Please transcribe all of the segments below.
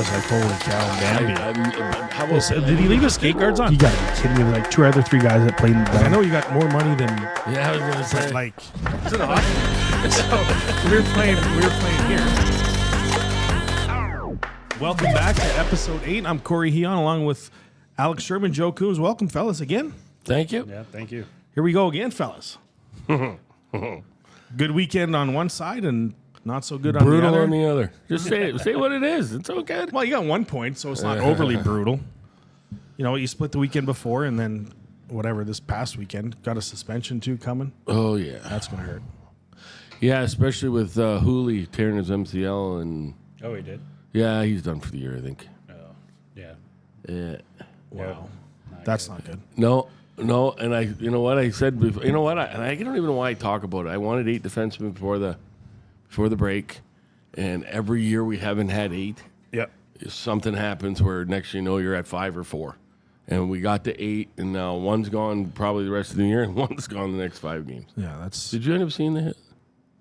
was like, holy cow, Bambi. How about, Did he leave his skate guards on? You got to be kidding me. Like two other three guys that played in the I know you got more money than yeah, I was gonna say. like, so we were playing here. Welcome back to episode 8. I'm Corey Heon along with Alex Sherman, Joe Coombs. Welcome, fellas, again. Thank you. yeah, thank you. Here we go again, fellas. Good weekend on one side and not so good Brutal on the other. Just say it. Say what it is. It's okay. Well, you got 1 point, so it's not overly brutal. You know, you split the weekend before and then whatever this past weekend. Got a suspension too coming. Oh yeah, That's going to hurt. yeah. Especially with Hooley tearing his MCL, and Oh, he did? yeah, he's done for the year, I think. Oh, yeah. Yeah. Wow. That's not good. No, and you know what I said before. You know what? I don't even know why I talk about it. I wanted 8 defensemen before the break, and every year we haven't had 8. Yep. Something happens where next you know you're at 5 or 4, and we got to 8, and now one's gone probably the rest of the year, and one's gone the next 5 games. Yeah, that's. Did you end up seeing the hit?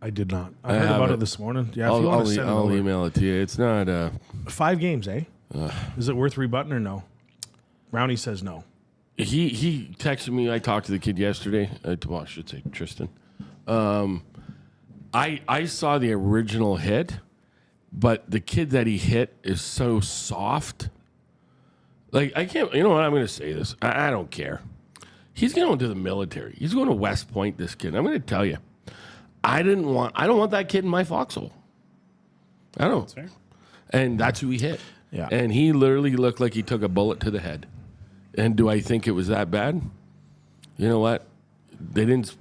I did not. I heard about it this morning. Yeah, if you want to send it I'll over. email it to you. It's not. 5 games, eh? Is it worth rebutting or no? Brownie says no. He texted me. I talked to the kid yesterday. Well, I should say Tristan. I saw the original hit, but the kid that he hit is so soft. Like, I can't. You know what? I'm going to say this. I don't care. He's going to the military. He's going to West Point. This kid. I'm going to tell you. I don't want that kid in my foxhole. I don't. That's fair. And that's who he hit. Yeah. And he literally looked like he took a bullet to the head. And do I think it was that bad? You know what? They didn't,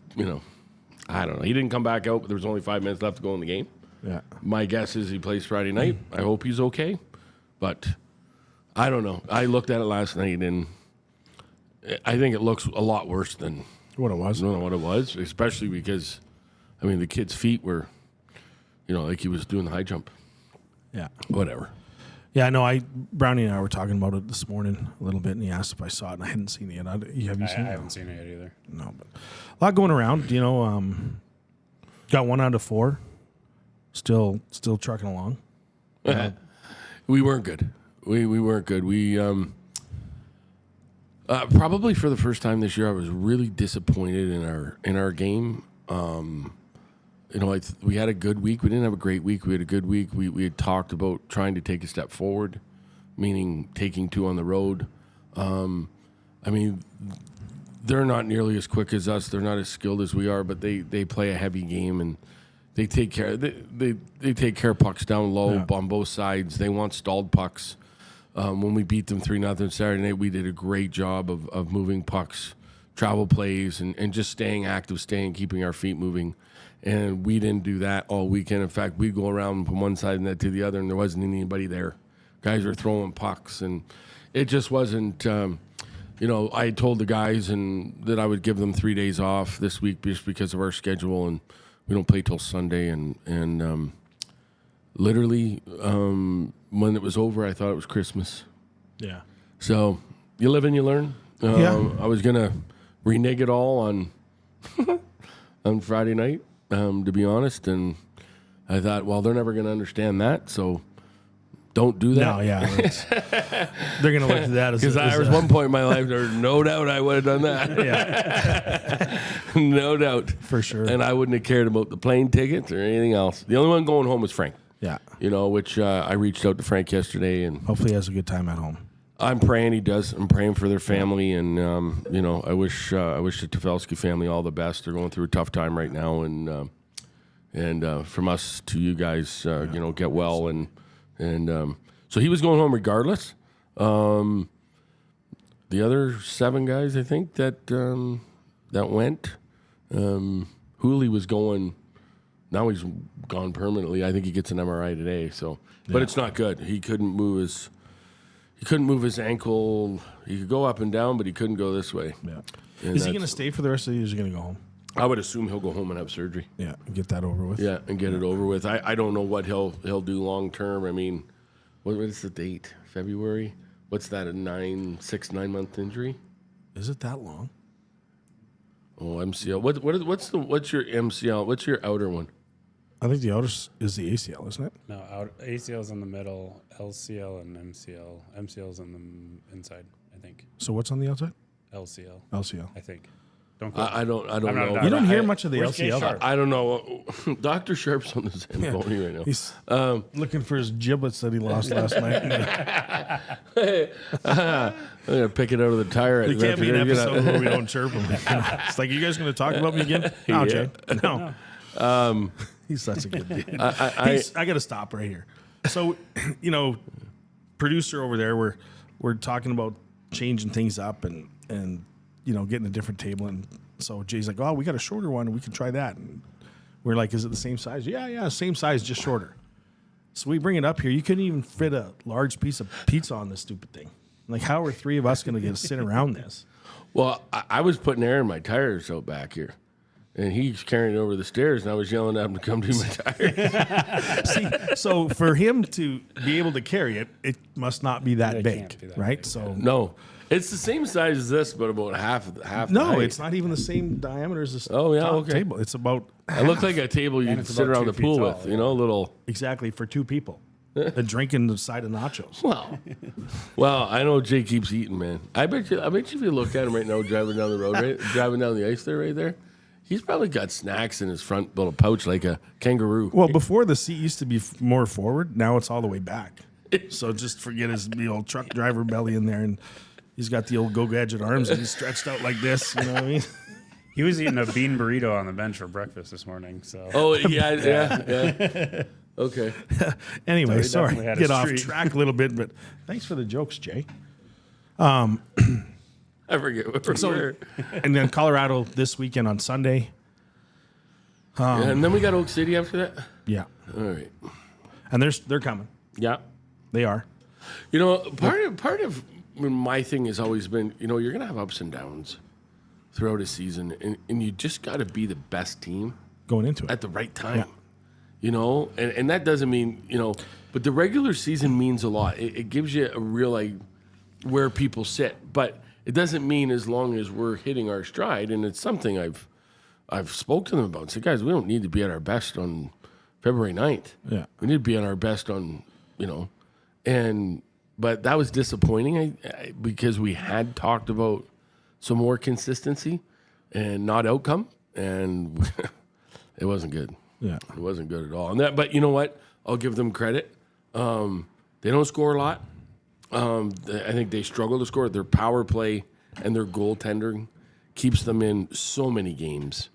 I don't know. He didn't come back out, but there was only 5 minutes left to go in the game. Yeah. My guess is he plays Friday night. I hope he's okay. But I don't know. I looked at it last night, and I think it looks a lot worse than What it was. I don't know what it was, especially because, the kid's feet were, like he was doing the high jump. Yeah. Whatever. Yeah, I know. Brownie and I were talking about it this morning a little bit, and he asked if I saw it, and I hadn't seen it yet. Have you seen it? I haven't seen it yet either. No, but a lot going around. Got 1 out of 4. Still trucking along. We weren't good. We weren't good. We probably for the first time this year, I was really disappointed in our game. We had a good week. We didn't have a great week. We had a good week. We had talked about trying to take a step forward, meaning taking 2 on the road. They're not nearly as quick as us. They're not as skilled as we are, but they play a heavy game, and they take care. They take care of pucks down low on both sides. They want stalled pucks. When we beat them 3-0 Saturday night, we did a great job of moving pucks, travel plays, and just staying active, keeping our feet moving. And we didn't do that all weekend. In fact, we'd go around from one side and that to the other, and there wasn't anybody there. Guys were throwing pucks, and it just wasn't. I told the guys that I would give them 3 days off this week just because of our schedule, and we don't play till Sunday. And literally, when it was over, I thought it was Christmas. Yeah. So you live and you learn. I was gonna renege it all on on Friday night, to be honest, and I thought, well, they're never gonna understand that, so don't do that. No, yeah. They're gonna look at that as because there was one point in my life there's no doubt I would have done that. Yeah. No doubt, For sure. and I wouldn't have cared about the plane tickets or anything else. The only one going home was Frank. Yeah. Which I reached out to Frank yesterday, and Hopefully he has a good time at home. I'm praying he does. I'm praying for their family, and I wish the Tefelsky family all the best. They're going through a tough time right now, and from us to you guys, get well, and so he was going home regardless. The other 7 guys, I think that went. Hooley was going. Now he's gone permanently. I think he gets an MRI today. So, but it's not good. He couldn't move his ankle. He could go up and down, but he couldn't go this way. Yeah. And Is he going to stay for the rest of the year? Or is he going to go home? I would assume he'll go home and have surgery. Yeah, get that over with. Yeah, and get it over with. I don't know what he'll do long term. What is the date? February? What's that? A 9 month injury? Is it that long? Oh, MCL. What's your MCL? What's your outer one? I think the outer is the ACL, isn't it? No, ACL's in the middle, LCL and MCL. MCL's in the inside, I think. So what's on the outside? LCL, LCL. I think. Don't quote I don't I'm not a know. doctor. You don't hear I- much of the Where's Jay LCL. Sharp? I don't know. Dr. Sharp's on the Zamboni right now. He's looking for his giblets that he lost last night. I'm gonna pick it out of the tire. It can't be an episode where we don't chirp him. It's like, you guys going to talk about me again? No, Yeah. Jay. No. He's such a good dude. I got to stop right here. So, producer over there, we're talking about changing things up and getting a different table. And so Jay's like, oh, we got a shorter one. We can try that. And we're like, is it the same size? Yeah, same size, just shorter. So we bring it up here. You couldn't even fit a large piece of pizza on this stupid thing. Like, how are three of us going to get to sit around this? Well, I was putting air in my tires out back here. And he's carrying it over the stairs, and I was yelling at him to come do my tires. See, so for him to be able to carry it, it must not be that It big, can't be that right? big, So No, it's the same size as this, but about half. The no, height. it's not even the same diameter as this Oh, yeah, top okay. table. It's about It looked like a table you'd it's sit about around 2 the pool feet with, tall, a little. exactly for two people. Drinking the side of nachos. Well, I know Jay keeps eating, man. I bet you if you look at him right now driving down the road, driving down the ice there, right there, he's probably got snacks in his front little pouch like a kangaroo. Well, before the seat used to be more forward, now it's all the way back. So just forget the old truck driver belly in there, and he's got the old Go Gadget arms, and he's stretched out like this. You know what I mean? He was eating a bean burrito on the bench for breakfast this morning. So Oh yeah. Okay. Anyway, sorry, definitely had get a off streak. track a little bit, but thanks for the jokes, Jay. I forget what we were. And then Colorado this weekend on Sunday. And then we got Oak City after that. Yeah, All right. and they're coming. Yeah. They are. Part of my thing has always been, you're gonna have ups and downs throughout a season, and you just got to be the best team Going into it. at the right time. And that doesn't mean, but the regular season means a lot. It gives you a real where people sit, but it doesn't mean as long as we're hitting our stride, and it's something I've spoke to them about. Say, guys, we don't need to be at our best on February 9th. Yeah. We need to be at our best on, but that was disappointing because we had talked about some more consistency and not outcome, and it wasn't good. Yeah. It wasn't good at all. But you know what? I'll give them credit. They don't score a lot. I think they struggle to score. Their power play and their goaltending keeps them in so many games.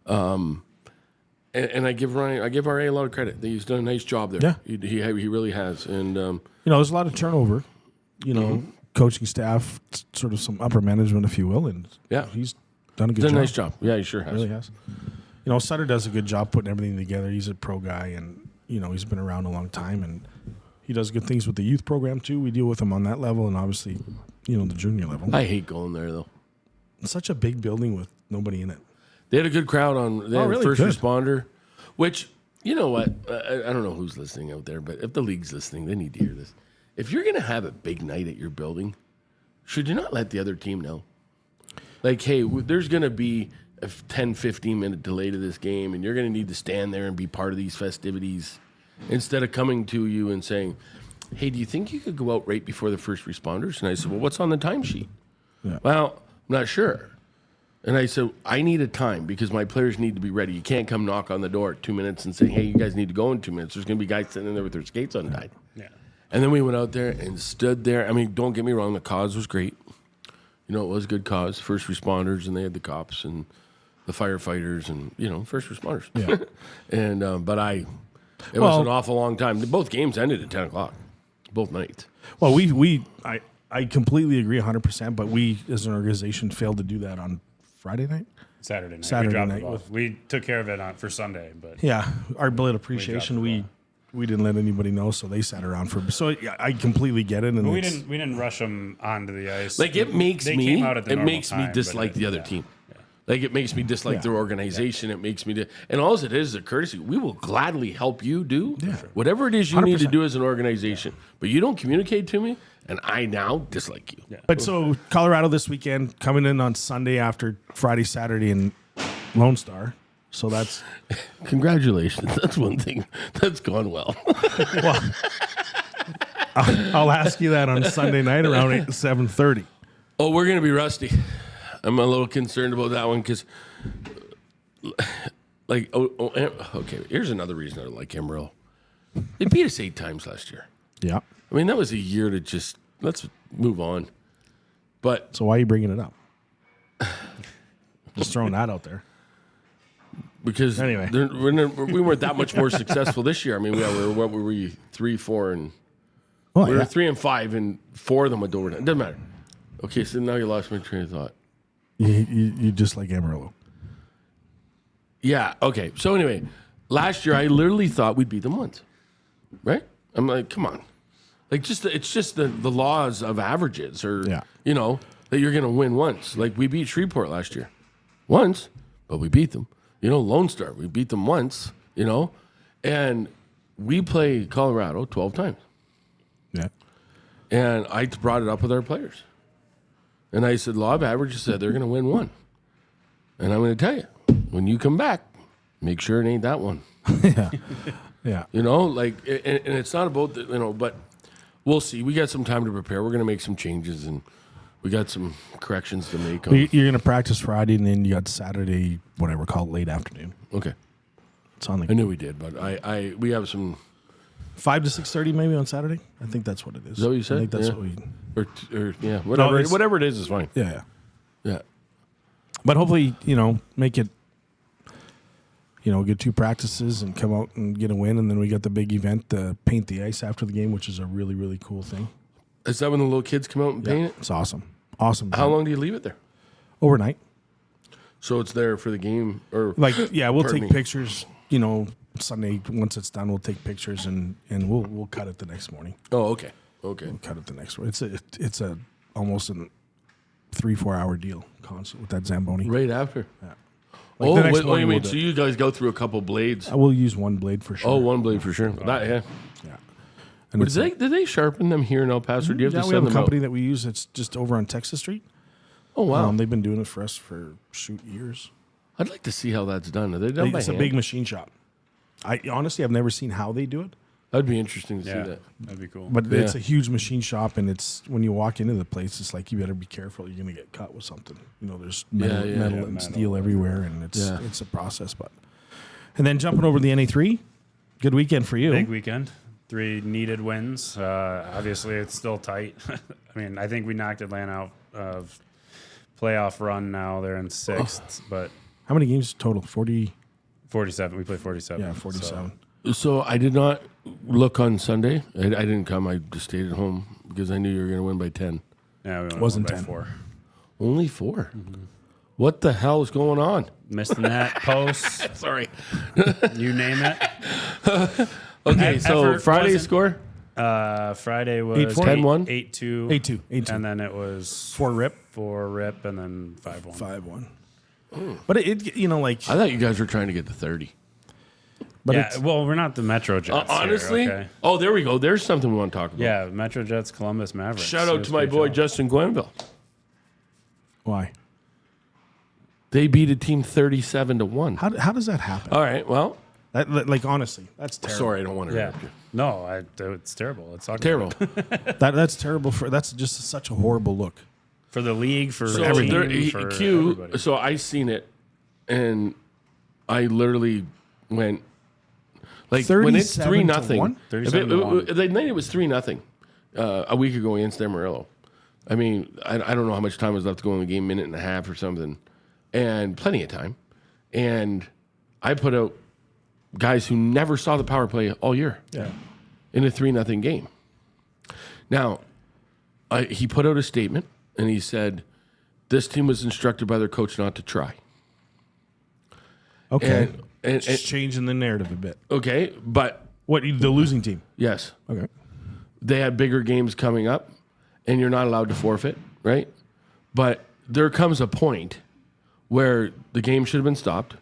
And I give RA a lot of credit. He's done a nice job there. Yeah. He really has. And There's a lot of turnover. Coaching staff, sort of some upper management, if you will, and Yeah. he's done a good done job. a nice job. Yeah, he sure has. Really has. Sutter does a good job putting everything together. He's a pro guy, and he's been around a long time, and he does good things with the youth program too. We deal with him on that level, and obviously, the junior level. I hate going there though. It's such a big building with nobody in it. They had a good crowd on. They had really a first good. responder, which you know what? I don't know who's listening out there, but if the league's listening, they need to hear this. If you're going to have a big night at your building, should you not let the other team know? Like, hey, there's going to be a 10, 15-minute delay to this game, and you're going to need to stand there and be part of these festivities instead of coming to you and saying, hey, do you think you could go out right before the first responders? And I said, well, what's on the timesheet? Yeah. Well, I'm not sure. And I said, I need a time because my players need to be ready. You can't come knock on the door at 2 minutes and say, hey, you guys need to go in 2 minutes. There's going to be guys sitting in there with their skates untied. yeah. And then we went out there and stood there. I mean, don't get me wrong, the cause was great. It was a good cause. First responders, and they had the cops and the firefighters and, first responders. Yeah. And, it was an awful long time. Both games ended at 10 o'clock, both nights. Well, I completely agree 100%, but we as an organization failed to do that on Friday night. Saturday night. Saturday we dropped night. the ball. We took care of it for Sunday, but Yeah, our billet appreciation, We we didn't let anybody know, so they sat around for. So yeah, I completely get it, and we it's- didn't rush them onto the ice. Like, it makes They me came out at the normal time, but dislike the other yeah. team. Like, it makes me dislike Yeah. their organization. It makes me and all it is a courtesy. We will gladly help you do whatever it is you need to 100%. do as an organization. But you don't communicate to me, and I now dislike you. Yeah. But so Colorado this weekend, coming in on Sunday after Friday, Saturday in Lone Star. So that's Congratulations. That's one thing that's gone well. I'll ask you that on Sunday night around 7:30. Oh, we're going to be rusty. I'm a little concerned about that one because, okay, here's another reason I like Amarillo. They beat us 8 times last year. Yeah. I mean, that was a year to just, let's move on. But So why are you bringing it up? Just throwing that out there. because Anyway. we weren't that much more successul this year. I mean, what were we? 3, 4, and Oh, we were yeah. 3 and 5, and 4 of them were overtime. It doesn't matter. Okay, so now you lost my train of thought. You just like Amarillo. Yeah. Okay. So anyway, last year I literally thought we'd beat them once, right? I'm like, come on, like it's just the laws of averages, or Yeah. that you're gonna win once. Like we beat Shreveport last year, once, but we beat them. Lone Star, we beat them once. And we play Colorado 12 times, Yeah. and I brought it up with our players, and I said, law of averages said they're gonna win one, and I'm gonna tell you, when you come back, make sure it ain't that one. Yeah. Yeah. And it's not about but we'll see. We got some time to prepare. We're going to make some changes, and we got some corrections to make. You're going to practice Friday, and then you got Saturday, whatever, call it late afternoon. Okay, It's on I knew we did, but we have some. 5 to 6:30 maybe on Saturday. I think that's what it is. Is that what you said? I think that's Yeah. what we. Or No, whatever it is fine. Yeah. Yeah, But hopefully, make it. Get 2 practices and come out and get a win, and then we got the big event, the paint the ice after the game, which is a really, really cool thing. is that when the little kids come out and paint it? It's awesome. Awesome. How long do you leave it there? Overnight. So it's there for the game, or We'll Pardon take me. pictures. Sunday once it's done, we'll take pictures and we'll cut it the next morning. Oh, okay. Cut it the next morning. It's a almost a 3-4 hour deal constant with that Zamboni. Right after. Yeah. Oh, the next you morning mean we'll do so it. you guys go through a couple blades? I will use one blade for sure. Oh, one blade for sure. That, yeah. Yeah. And But it's did they sharpen them here in El Paso? Or do you have to we send have a them company out? that we use. It's just over on Texas Street. Oh wow! They've been doing it for us for years. I'd like to see how that's done. Are they done by It's a hand? big machine shop. I honestly I've never seen how they do it, That'd be interesting to Yeah, see that. that'd be cool. but it's Yeah. a huge machine shop, and it's when you walk into the place, it's like you better be careful. You're gonna get cut with something. There's metal, Yeah, metal yeah, and metal steel everywhere, and Yeah. it's a process. But and then jumping over the NA3, good weekend for you. Big weekend. 3 needed wins. Obviously, it's still tight. I mean, I think we knocked Atlanta out of playoff run now. They're in 6th, but How many games total? 40. 47. We played 47. Yeah, 47. So I did not look on Sunday. I didn't come. I just stayed at home because I knew you were going to win by 10. Yeah, we went Wasn't by 10. 4. Only 4. What the hell is going on? Missed the net, posts, Sorry. you name it. Okay, so Effort Friday wasn't- score? Friday was 8-4? 10-1? 8-2. 8-2. 8-2. And then it was 4 rip. 4 rip, and then 5-1. 5-1. But I thought you guys were trying to get to 30. but Yeah, it's, well, we're not the Metro Jets. here, Honestly? okay? Oh, there we go. There's something we want to talk about. Yeah, Metro Jets, Columbus Mavericks. Shout It out was to my pretty boy chill. Justin Glenville. why? They beat a team 37-1. How does that happen? All right, well, Like honestly, that's terrible. sorry, I don't want to Yeah. interrupt you. No, it's terrible. It's ugly. Terrible. That's terrible that's just such a horrible look. For the league, for So everything. there- For Q. everybody. So I seen it, and I literally went like when it's 37 to 3-0. 1? 37-1. The night it was 3-0 a week ago against Amarillo. I mean, I don't know how much time was left to go in the game, minute and a half or something, and plenty of time. And I put out guys who never saw the power play all year. Yeah. In a 3-0 game. Now, he put out a statement and he said, "This team was instructed by their coach not to try." Okay. And Just changing the narrative a bit. okay, but What the losing team? yes, Okay. they had bigger games coming up, and you're not allowed to forfeit, right? But there comes a point where the game should have been stopped,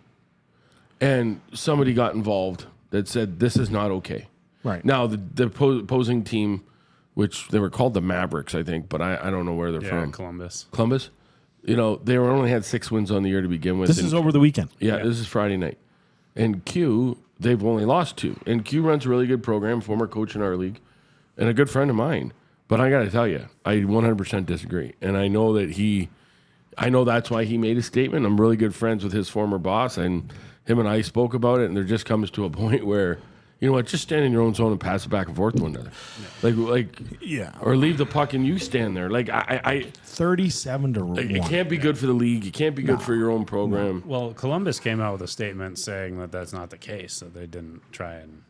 and somebody got involved that said this is not okay. Right. Now the opposing team, which they were called the Mavericks, I think, but I don't know where they're Yeah, from. Columbus. Columbus. they only had 6 wins on the year to begin with. This is over the weekend. Yeah, this is Friday night. And Q, they've only lost 2. And Q runs a really good program, former coach in our league, and a good friend of mine. But I got to tell you, I 100% disagree. And I know that's why he made a statement. I'm really good friends with his former boss, and him and I spoke about it, and there just comes to a point where, you know what, just stand in your own zone and pass it back and forth to one another. Yeah. Or leave the puck and you stand there. 37 to 1. It can't be good for the league. It can't be good for your own program. Well, Columbus came out with a statement saying that that's not the case, that they didn't try and.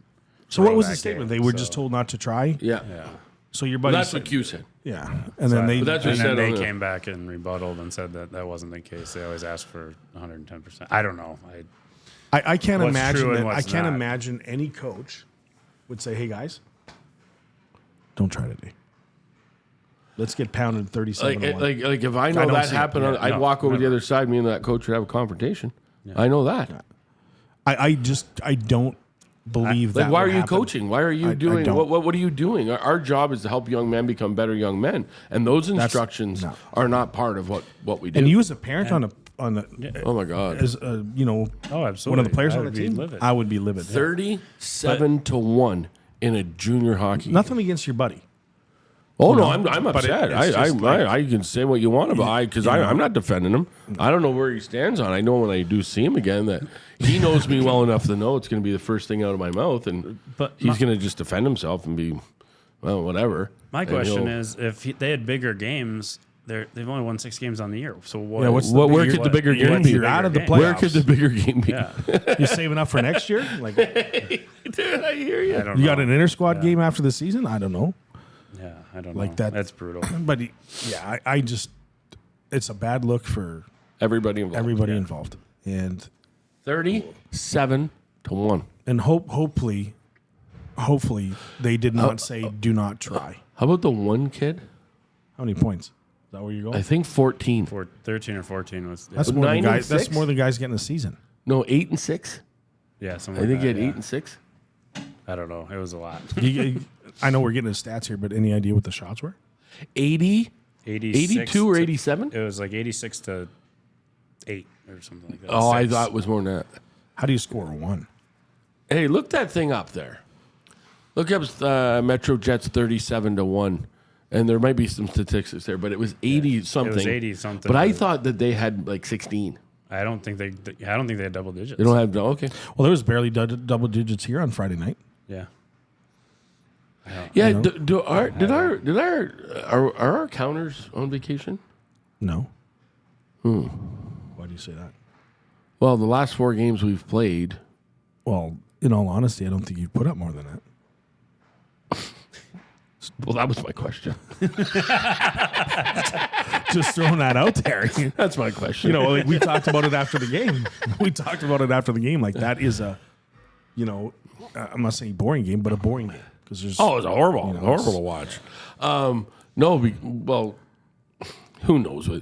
So what was the that statement? game, They were so- just told not to try? Yeah. Yeah. So your But buddy that's said, what Q said. yeah. And then they But that's what And he then said they on the- came back and rebutted and said that wasn't the case. They always ask for 110%. I don't know. I can't What's imagine true and that. I what's can't not. imagine any coach would say, "Hey guys, don't try today. Let's get pounded 37 to 1." Like if I know don't that see it. happened, Yeah, I'd no, walk over to the never. other side. Me and that coach would have a confrontation. I know that. I don't believe that. Like, why are would you happen. coaching? Why are you I doing don't. what are you doing? Our job is to help young men become better young men, and those instructions no. are not part of what we do. And you as a parent on the oh my God, as Oh, absolutely. one of the players I on the would be team, livid. I would be livid. 37 to 1 in a junior hockey. Nothing against your buddy. Oh no, I'm but upset. it's just I can say what you want about because I'm not defending him. I don't know where he stands on. I know when I do see him again that he knows me well enough to know it's going to be the first thing out of my mouth, and But he's going to just defend himself and be well, whatever. My And question he'll- is, if they had bigger games, they've only won 6 games on the year. So what? Yeah, what's What- the where bigger- could the bigger what- game be? You're out of the Bigger playoffs. where could the bigger game be? Yeah, You're saving up for next year? Like Dude, I hear you. I don't you know. got an inter squad game after the season? I don't know. Yeah, I don't Like know. that- That's brutal. But yeah, I just it's a bad look for Everybody involved. everybody involved. And 37 to 1. hopefully they did not say do not try. How about the one kid? How many points? Is that where you're going? I think 14. 13 or 14 was. That's But more than 9 and guys. That's 6? more than guys getting a season. No, 8 and 6. Yeah, somewhere. I think he had yeah. 8 and 6. I don't know. It was a lot. I know we're getting the stats here, but any idea what the shots were? 80, 86 82 or to- 87? It was like 86 to 8 or something like that. Oh, I 6. thought it was more than that. How do you score a 1? Hey, look that thing up there. Look up Metro Jets 37 to 1. And there might be some statistics there, but it was 80 something. It was 80 something. But I thought that they had like 16. I don't think they had double digits. They don't have okay. Well, there was barely double digits here on Friday night. Yeah. Yeah, are our counters on vacation? No. Why do you say that? Well, the last 4 games we've played. Well, in all honesty, I don't think you'd put up more than that. Well, that was my question. Just throwing that out there. That's my question. You know, like we talked about it after the game. Like that is a, I'm not saying boring game, but a boring game because there's. Oh, it's horrible, know, horrible to watch. Well, who knows what?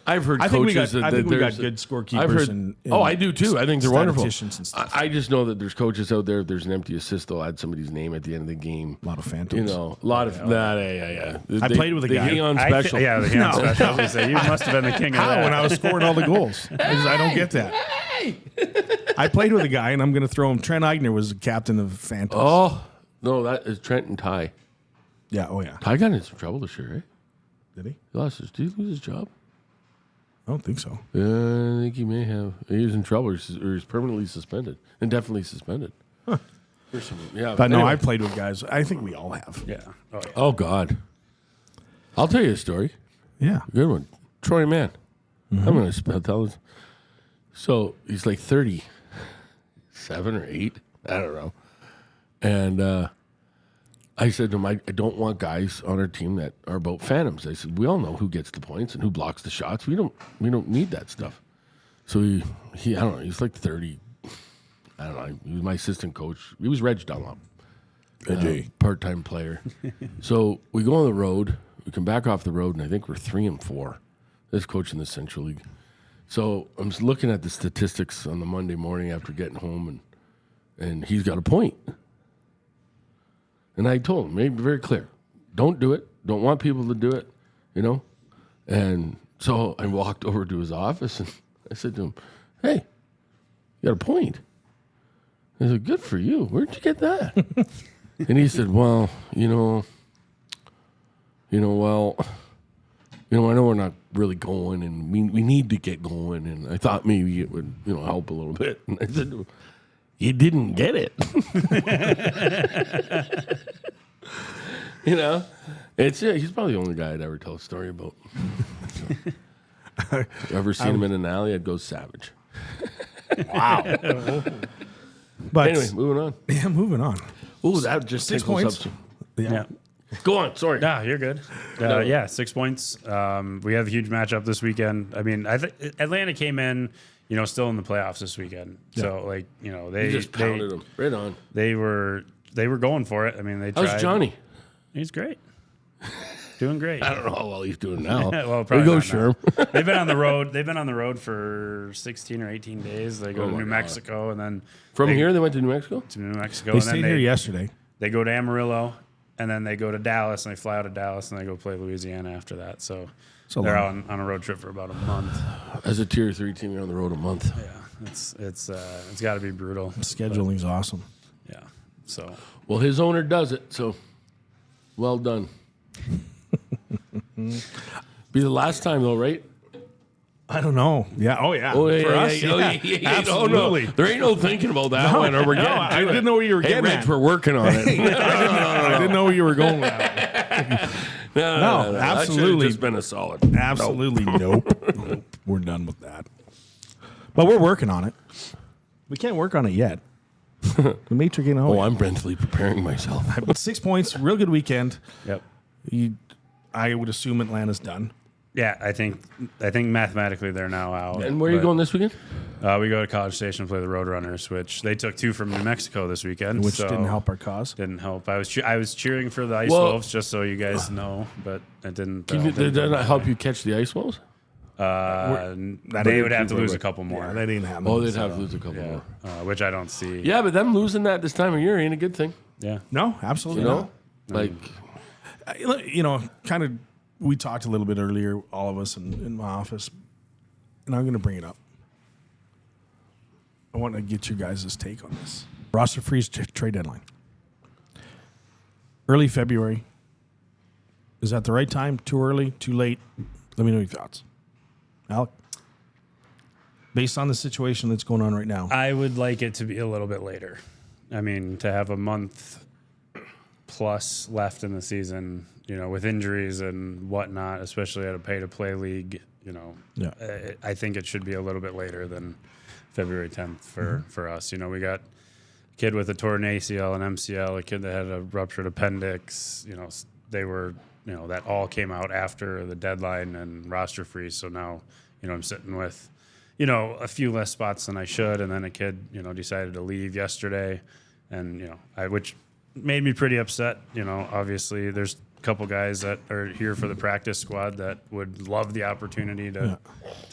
I've heard I think we coaches got. that I think we got there's- good scorekeepers. I've heard. and I do too. I think they're wonderful. statisticians and stuff. I just know that there's coaches out there. If there's an empty assist, they'll add somebody's name at the end of the game. A lot of phantoms. A lot of yeah. I played with a guy. Hang on the special. hand special. I was gonna say, you must have been the king of How? that. When I was scoring all the goals, I don't get that. I played with a guy, and I'm going to throw him. Trent Eigner was the captain of Phantoms. Oh no, that is Trent and Ty. Yeah. Oh yeah. Ty got in some trouble this year, right? Did he? Did he lose his job? I don't think so. I think he may have. He was in trouble, or he's permanently suspended, indefinitely suspended. For some- yeah, But no, anyway. I played with guys. I think we all have. Yeah. Oh, yeah. Oh God, I'll tell you a story. Yeah. Good one, Troy Mann. I'm gonna tell this. So he's like 37 or 8, I don't know. And I said to him, I don't want guys on our team that are about phantoms. I said, we all know who gets the points and who blocks the shots. We don't need that stuff. So he I don't know, he's like 30. I don't know. He was my assistant coach. He was Reg Dunlop, part-time player. So we go on the road. We come back off the road, and I think we're 3-4. This coach in the Central League. So I'm just looking at the statistics on the Monday morning after getting home, and he's got a point. And I told him, made it very clear, don't do it. Don't want people to do it, And So I walked over to his office and I said to him, "Hey, you got a point." I said, "Good for you. Where'd you get that?" And he said, "Well, I know we're not really going, and we need to get going, and I thought maybe it would, help a little bit." And I said, "You didn't get it." He's probably the only guy I'd ever tell a story about. Ever seen him in an alley, I'd go savage. Wow. But Anyway, moving on. Yeah, moving on. Ooh, that just 6 tickles points. up some- Yeah. Go on, sorry. Yeah, you're good. Yeah, 6 points. We have a huge matchup this weekend. I mean, Atlanta came in, still in the playoffs this weekend. So, they You just pounded them. Right on. They were going for it. I mean, they tried. How's Johnny? He's great. Doing great. I don't know how well he's doing now. Well, There probably you go, not now. Sherm. They've been on the road. They've been on the road for 16 or 18 days. They go to my New God. Mexico and then From here, they went to New Mexico? to New Mexico. They and then stayed here yesterday. They go to Amarillo, and then they go to Dallas, and they fly out of Dallas, and they go play Louisiana after that. So they're long. on a road trip for about a month. As a tier 3 team, you're on the road a month. Yeah, it's got to be brutal. Scheduling's awesome. Yeah. So Well, his owner does it, so well done. Be the last time, though, right? I don't know. Yeah. Oh, yeah. Oh, yeah, For yeah, us, yeah, yeah. yeah. Absolutely. No. There ain't no thinking about that one, or we're getting to I it. didn't know where you were Hey, getting Rich, at. we're working on it. I didn't know where you were going with that. No, absolutely. That should have just been a solid. Absolutely. Nope. We're done with that. But we're working on it. We can't work on it yet. The Matrix ain't Oh, out. I'm mentally preparing myself. But 6 points, real good weekend. yep. I would assume Atlanta's done. Yeah, I think mathematically they're now out. And where are you but, going this weekend? We go to College Station to play the Roadrunners, which they took 2 from New Mexico this weekend, Which so didn't help our cause. Didn't help. I was cheering for the Ice Well- Wolves, just so you guys know, but it didn't. Did that not help you catch the Ice Wolves? They would have to lose a couple more. Yeah, that didn't happen. Oh, they'd have to lose a couple Yeah, more. which I don't see. Yeah, but them losing that this time of year ain't a good thing. Yeah. No, absolutely You know? Like, not. Kind of, we talked a little bit earlier, all of us in my office, and I'm going to bring it up. I want to get you guys' take on this. Roster freeze trade deadline. Early February. Is that the right time? Too early? Too late? Let me know your thoughts. Alec? Based on the situation that's going on right now. I would like it to be a little bit later. I mean, to have a month plus left in the season, with injuries and whatnot, especially at a pay-to-play league, Yeah. I think it should be a little bit later than February 10th for us. We got a kid with a torn ACL and MCL, a kid that had a ruptured appendix. They were, that all came out after the deadline and roster freeze. So now, I'm sitting with, a few less spots than I should. And then a kid, decided to leave yesterday, and which made me pretty upset. Obviously there's a couple guys that are here for the practice squad that would love the opportunity to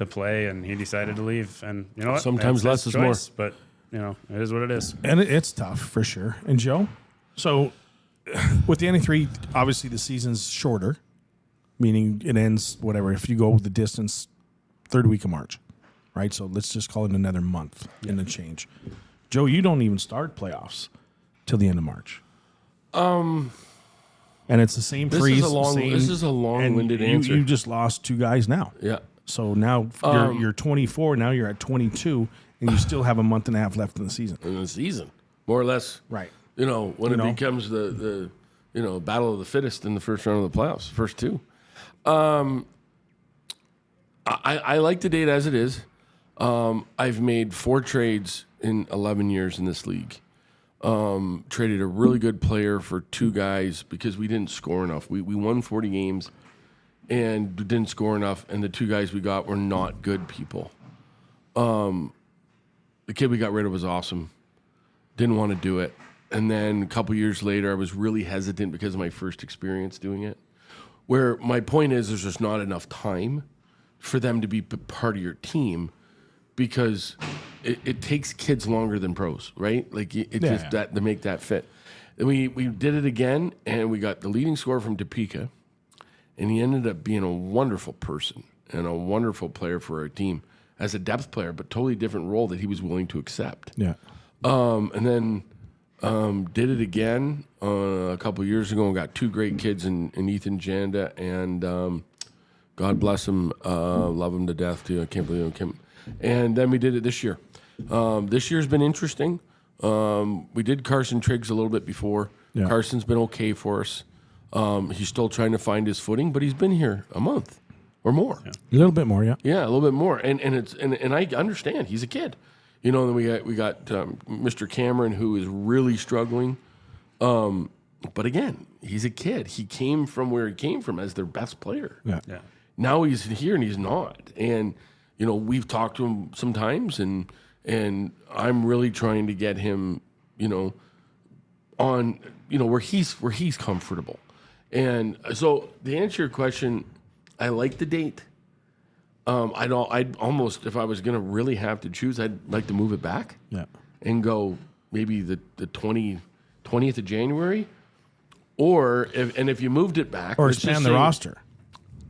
play, and he decided to leave. And you know what? Sometimes That's less his is choice, but it is what it is. And it's tough for sure. And Joe, so with the NA3, obviously the season's shorter, meaning it ends whatever. If you go the distance, third week of March, right? So let's just call it another month and a change. Joe, you don't even start playoffs till the end of March. And it's the same This freeze. is a long-winded and answer. You just lost 2 guys now. yeah. So now you're 24. Now you're at 22, and you still have a month and a half left in the season. In the season, more or less. Right. When it becomes the battle of the fittest in the first round of the playoffs, first 2. I like the date as it is. I've made 4 trades in 11 years in this league. Traded a really good player for 2 guys because we didn't score enough. We won 40 games and didn't score enough, and the 2 guys we got were not good people. The kid we got rid of was awesome. Didn't want to do it. And then a couple years later, I was really hesitant because of my first experience doing it. Where my point is, there's just not enough time for them to be part of your team because it takes kids longer than pros, right? Like just that to make that fit. And we did it again, and we got the leading scorer from Topeka, and he ended up being a wonderful person. and a wonderful player for our team as a depth player, but totally different role that he was willing to accept. Yeah. And then did it again a couple of years ago and got 2 great kids in Ethan Janda and God bless him, love him to death too. I can't believe him. And then we did it this year. This year's been interesting. We did Carson Triggs a little bit before. Yeah. Carson's been okay for us. He's still trying to find his footing, but he's been here a month or more. A little bit more, yeah. Yeah, a little bit more. And I understand he's a kid. You know, then we got Mr. Cameron, who is really struggling. But again, he's a kid. He came from where he came from as their best player. Yeah. Yeah. Now he's here and he's not. And you know, we've talked to him sometimes, and I'm really trying to get him, you know, on, you know, where he's comfortable. And so to answer your question, I like the date. I'd almost, if I was going to really have to choose, I'd like to move it back. Yeah. And go maybe the 20th of January, or if you moved it back, Or let's just expand the say- roster.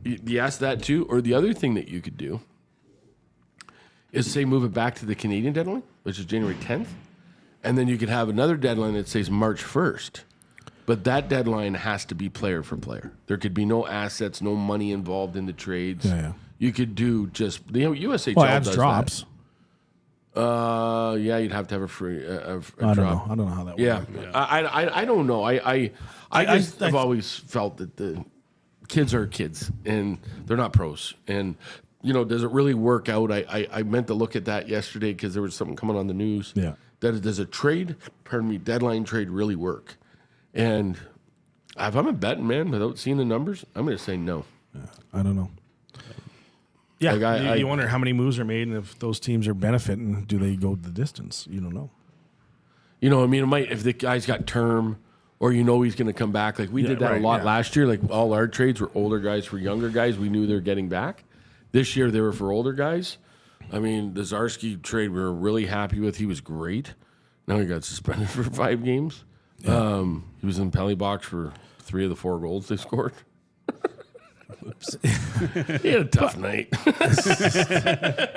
Yes, that too. Or the other thing that you could do is say move it back to the Canadian deadline, which is January 10th, and then you could have another deadline that says March 1st. But that deadline has to be player for player. There could be no assets, no money involved in the trades. Yeah. You could do just, you know, USHL Well, adds does drops. that. Yeah, you'd have to have a free a I don't drop. know. I don't know how that Yeah, works. I don't know. I just I- have always felt that the kids are kids and they're not pros. And you know, does it really work out? I meant to look at that yesterday because there was something coming on the news. Yeah. Does a deadline trade really work? And if I'm a betting man without seeing the numbers, I'm going to say no. I don't know. Yeah, Like, you wonder how many moves are made, and if those teams are benefiting, do they go the distance? You don't know. You know, I mean, it might if the guy's got term, or you know he's going to come back. Like we did that a lot last year. Like all our trades were older guys for younger guys. We knew they were getting back. This year they were for older guys. I mean, the Zarski trade we were really happy with. He was great. Now he got suspended for 5 games. Yeah. He was in the penalty box for 3 of the 4 goals they scored. He had a tough night.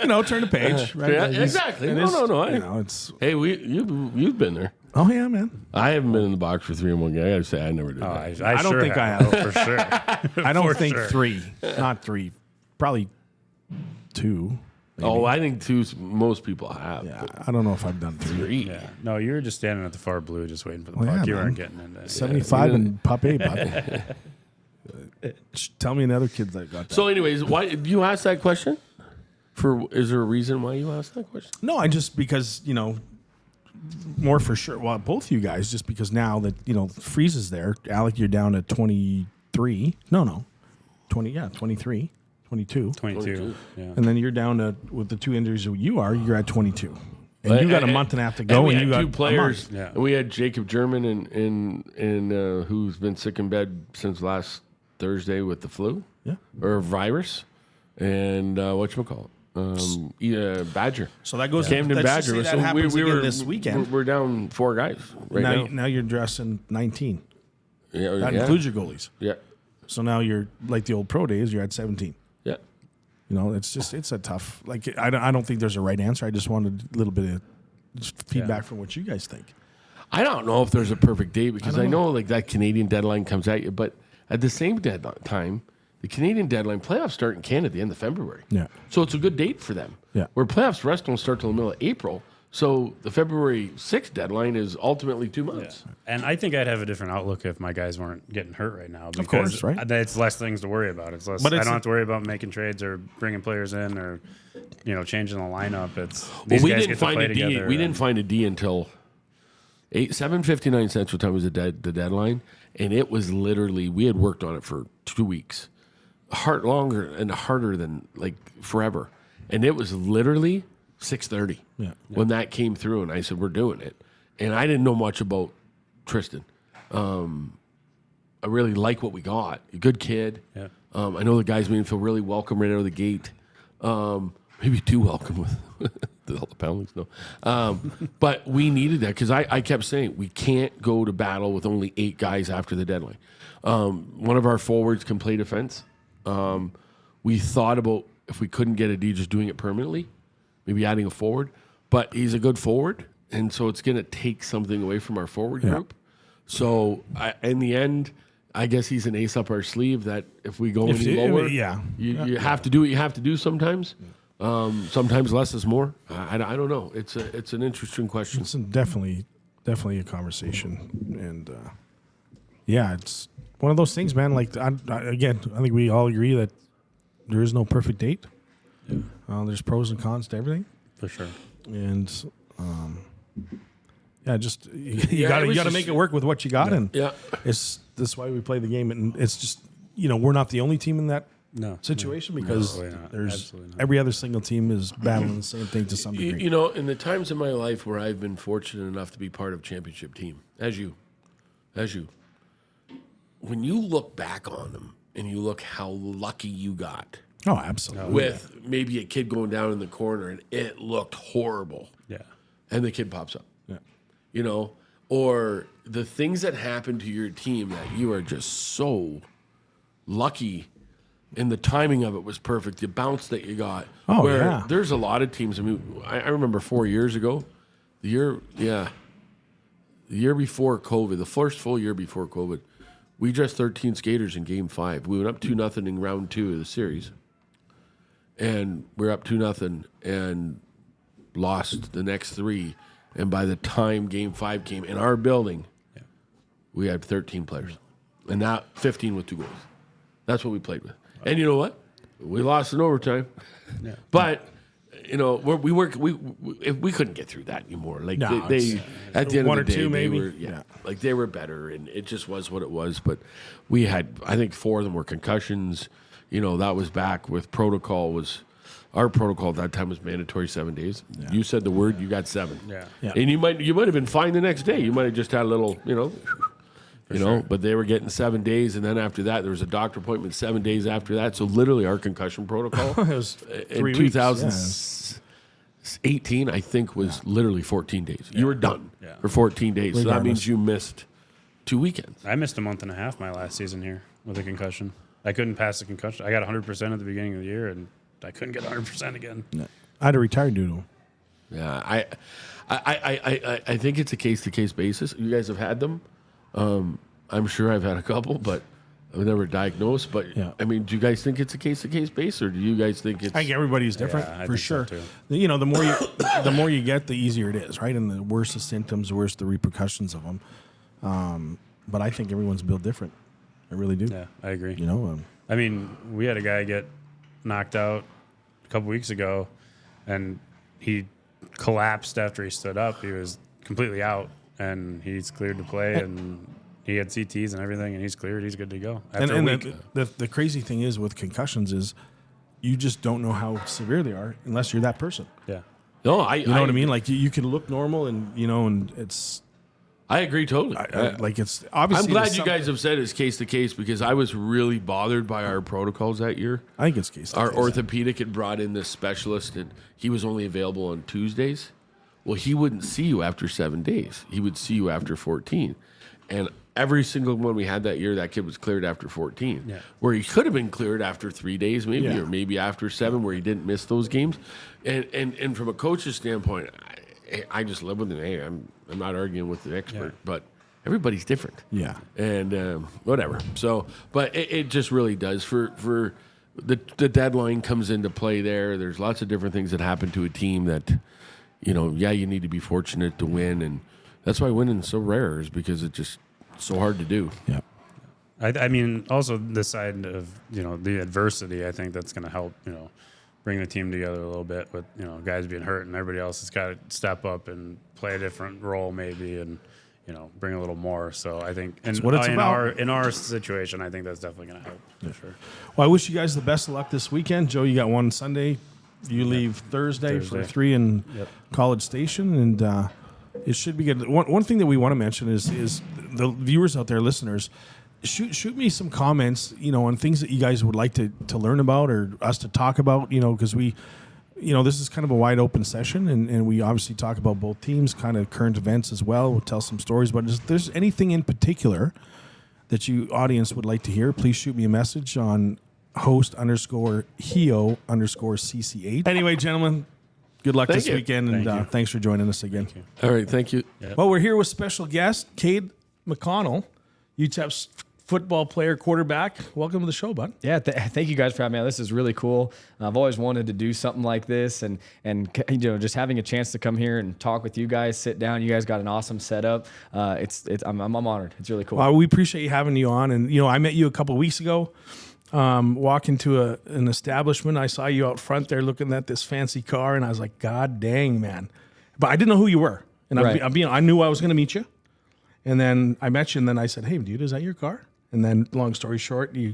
You know, turn the page. Right? Yeah, exactly. No. It's You've been there. oh yeah, man. I haven't been in the box for 3 in one game. I got to say, I never did that. I don't sure think I have. have. For sure. I don't For think sure. 3, not 3, probably 2. Maybe. Oh, I think 2. Most people have. Yeah, I don't know if I've done 3. 3. Yeah. No, you were just standing at the far blue, just waiting for the Well, puck. yeah, You man. weren't getting into it. 75 and Pup A, Pup. Tell me another kid that got that. So, anyways, why you asked that question? Is there a reason why you asked that question? No, I just because, you know, more for sure. Well, both you guys, just because now that, you know, Freeze is there. Alec, you're down to 23. No. 23, 22. 22. Yeah. And then you're down to, with the 2 injuries that you are, you're at 22. And But- you got a month and a half to go, we and had you got 2 players. a month. Yeah. And we had Jacob German and who's been sick in bed since last Thursday with the flu Yeah. or virus, and whatchamacallit? Badger. So that goes Camden let's just Badger. say that So happens we again were this weekend. We're down 4 guys right now, now. now you're dressing 19. Yeah, That yeah. includes your goalies. Yeah, So now you're like the old pro days. You're at 17. yeah. You know, it's a tough. Like I don't think there's a right answer. I just wanted a little bit of just feedback from what you guys think. I don't know if there's a perfect date because I know like that Canadian deadline comes at you, but at the same time, the Canadian deadline playoffs start in Canada at the end of February. Yeah. So it's a good date for them. Yeah. Where playoffs rest don't start till the middle of April. So the February 6th deadline is ultimately 2 months. And I think I'd have a different outlook if my guys weren't getting hurt right now. Because course, right? It's less things to worry about. It's less. But I it's don't have to worry about making trades or bringing players in or, you know, changing the lineup. It's Well, these we guys didn't get to find play a D. together. We didn't find a D until 7:59 Central Time was the deadline, and it was literally we had worked on it for 2 weeks, longer and harder than like forever, and it was literally 6:30 when that came through, and I said we're doing it, and I didn't know much about Tristan. I really like what we got. A good kid. Yeah. I know the guys made him feel really welcome right out of the gate. Maybe too welcome with all the penalties. No, but we needed that because I kept saying we can't go to battle with only 8 guys after the deadline. One of our forwards can play defense. we thought about if we couldn't get a D, just doing it permanently, maybe adding a forward. But he's a good forward, and so it's going to take something away from our forward group. So in the end, I guess he's an ace up our sleeve that if we go any lower, you have to do what you have to do sometimes. Sometimes less is more. I don't know. It's an interesting question. It's definitely a conversation, and it's one of those things, man. Like I think we all agree that there is no perfect date. There's pros and cons to everything, for sure. And you got to make it work with what you got, and that's why we play the game, and it's just we're not the only team in that situation because there's every other single team is battling the same thing to some degree. In the times in my life where I've been fortunate enough to be part of championship team, as you, when you look back on them and you look how lucky you got. Oh, absolutely. With maybe a kid going down in the corner and it looked horrible. Yeah. And the kid pops up. Yeah. Or the things that happen to your team that you are just so lucky and the timing of it was perfect. The bounce that you got. Oh, where there's a lot of teams. I mean, I remember 4 years ago, the year before COVID, the first full year before COVID, we dressed 13 skaters in Game 5. We went up 2-0 in round 2 of the series. And we're up 2-0 and lost the next 3. And by the time Game 5 came in our building, we had 13 players. And now 15 with 2 goals. That's what we played with. And you know what? We lost in overtime. Yeah. But, we couldn't get through that anymore. Like they at the end one of the or day, two maybe. Like they were better, and it just was what it was. But we had, I think, 4 of them were concussions. That was back with protocol. Our protocol at that time was mandatory 7 days. Yeah. You said the word, you got 7. Yeah. And you might have been fine the next day. You might have just had a little, but they were getting 7 days, and then after that, there was a doctor appointment 7 days after that. So literally, our concussion protocol it was 3 in weeks. 2018, I think, was literally 14 days. You were done for 14 days. Regardless. So that means you missed 2 weekends. I missed a month and a half my last season here with a concussion. I couldn't pass the concussion. I got 100% at the beginning of the year, and I couldn't get 100% again. No. I had a retired doodle. Yeah, I think it's a case-to-case basis. You guys have had them. I'm sure I've had a couple, but I've never diagnosed. But I mean, do you guys think it's a case-to-case basis, or do you guys think it's? I think everybody's different for sure. So the more you get, the easier it is, right? And the worse the symptoms, the worse the repercussions of them. But I think everyone's built different. I really do. Yeah, I agree. I mean, we had a guy get knocked out a couple weeks ago, and he collapsed after he stood up. He was completely out, and he's cleared to play, and he had CTs and everything, and he's cleared. He's good to go. After a week. The crazy thing is with concussions is you just don't know how severe they are unless you're that person. Yeah. No, you know what I mean? Like you can look normal, and and it's. I agree totally. It's obviously. I'm glad you guys have said it's case to case because I was really bothered by our protocols that year. I think it's case to case. Our orthopedic had brought in this specialist, and he was only available on Tuesdays. Well, he wouldn't see you after 7 days. He would see you after 14. And every single one we had that year, that kid was cleared after 14. Yeah. Where he could have been cleared after 3 days, maybe, or maybe after 7, where he didn't miss those games. And from a coach's standpoint, I just live with it. Hey, I'm not arguing with the expert, but everybody's different. Yeah. And whatever. So, but it just really does. For the deadline comes into play there. There's lots of different things that happen to a team that, you need to be fortunate to win. And that's why winning is so rare, is because it's just so hard to do. Yeah. I mean, also the side of, the adversity, I think that's going to help, bring the team together a little bit with, guys being hurt and everybody else has got to step up and play a different role maybe and, bring a little more. So I think in our situation, I think that's definitely going to help for sure. Well, I wish you guys the best of luck this weekend. Joe, you got one Sunday. You leave Thursday for 3 in College Station, and it should be good. One thing that we want to mention is the viewers out there, listeners, shoot me some comments, on things that you guys would like to learn about or us to talk about, because we, this is kind of a wide open session, and we obviously talk about both teams, kind of current events as well. We'll tell some stories, but if there's anything in particular that you audience would like to hear, please shoot me a message on host_heo_cch. Anyway, gentlemen, good luck this you. weekend, and thanks for joining us again. All right, thank you. Well, we're here with special guest Cade McConnell, UTEP's football player, quarterback. Welcome to the show, bud. Yeah, thank you guys for having me. This is really cool. I've always wanted to do something like this, and just having a chance to come here and talk with you guys, sit down. You guys got an awesome setup. I'm honored. It's really cool. Well, we appreciate you having you on. And I met you a couple of weeks ago. Walk into an establishment. I saw you out front there looking at this fancy car, and I was like, God dang, man! But I didn't know who you were, and Right. I knew I was going to meet you. And then I met you, and then I said, "Hey, dude, is that your car?" And then, long story short, you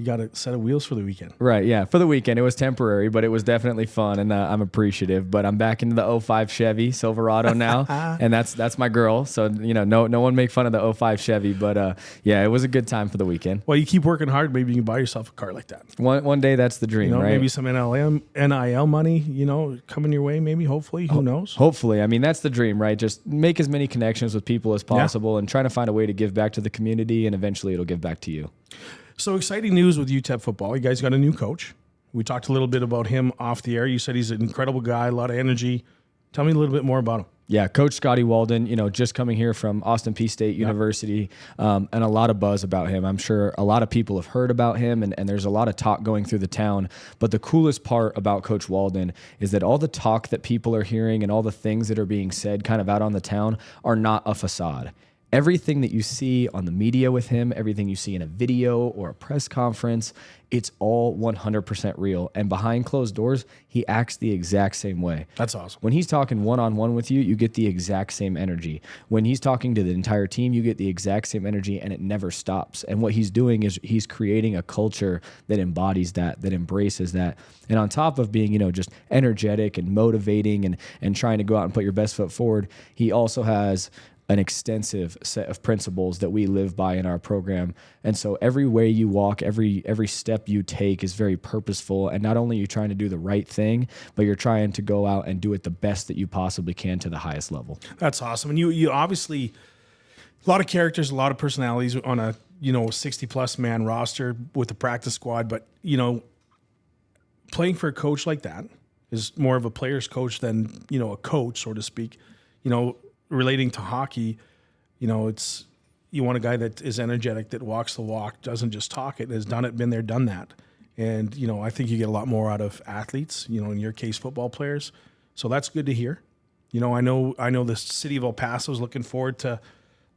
got a set of wheels for the weekend. Right, yeah. For the weekend, it was temporary, but it was definitely fun, and I'm appreciative. But I'm back into the 05 Chevy Silverado now, and that's my girl. So no one make fun of the 05 Chevy, but yeah, it was a good time for the weekend. Well, you keep working hard. Maybe you can buy yourself a car like that. One day, that's the dream, right? Maybe some NIL money, coming your way. Maybe, hopefully, who knows? Hopefully. I mean, that's the dream, right? Just make as many connections with people as possible and trying to find a way to give back to the community, and eventually it'll give back to you. So exciting news with UTEP football. You guys got a new coach. We talked a little bit about him off the air. You said he's an incredible guy, a lot of energy. Tell me a little bit more about him. Yeah, Coach Scotty Walden, just coming here from Austin Peay State University, and a lot of buzz about him. I'm sure a lot of people have heard about him, and there's a lot of talk going through the town. But the coolest part about Coach Walden is that all the talk that people are hearing and all the things that are being said kind of out on the town are not a facade. Everything that you see on the media with him, everything you see in a video or a press conference, it's all 100% real. And behind closed doors, he acts the exact same way. That's awesome. When he's talking one-on-one with you, you get the exact same energy. When he's talking to the entire team, you get the exact same energy, and it never stops. And what he's doing is he's creating a culture that embodies that embraces that. And on top of being, just energetic and motivating and trying to go out and put your best foot forward, he also has an extensive set of principles that we live by in our program. And so every way you walk, every step you take is very purposeful. And not only are you trying to do the right thing, but you're trying to go out and do it the best that you possibly can to the highest level. That's awesome. And you obviously, a lot of characters, a lot of personalities on a 60+ man roster with the practice squad. But, playing for a coach like that is more of a player's coach than, a coach, so to speak. Relating to hockey, it's you want a guy that is energetic, that walks the walk, doesn't just talk it, has done it, been there, done that. And, I think you get a lot more out of athletes, in your case, football players. So that's good to hear. I know the city of El Paso is looking forward to